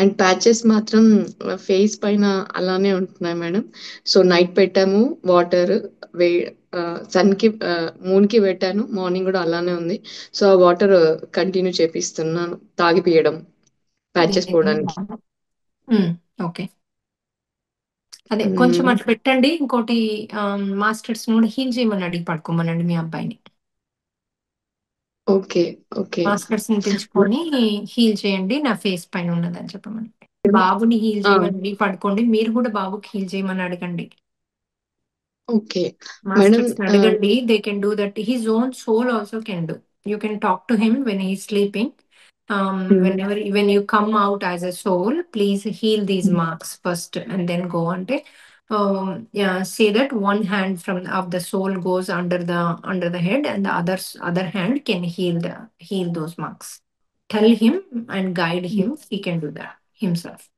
And patches మాత్రం face పైన అలానే ఉంటున్నాయి మేడం. సో నైట్ పెట్టాము వాటర్, వే సన్‌కి మూన్‌కి పెట్టాను. మార్నింగ్ గూడా అలానే ఉంది. సో ఆ వాటర్ కంటిన్యూ చేపిస్తున్నాను తాగిపియడం ప్యాచెస్ పోవడానికి. హ్మ్. ఓకే. అదే కొంచెం హ్మ్. అట్లా పెట్టండి. ఇంకోటి మాస్టర్స్ కూడా హీల్ చేయమని అడిగి పడుకోమనండి మీ అబ్బాయిని. ఓకే. ఓకే. మాస్టర్స్ ని తెచ్చుకొని హీల్ చేయండి నా ఫేస్ పైన ఉన్నదని చెప్పమని. బాబుని హీల్ ఆ! చేయమని అడిగి పడుకోండి. మీరు కూడా బాబుకి హీల్ చేయమని అడగండి. Okay. Madam Masters Nadagalli, they can do that. His own soul also can do. You can talk to him when he's sleeping. హ్మ్. Whenever when you come out as a soul, please heal these హ్మ్. marks first and then go on to yeah, say that one hand from of the soul goes under the head and the other hand can heal those marks. Tell him and guide హ్మ్. him. He can do that himself.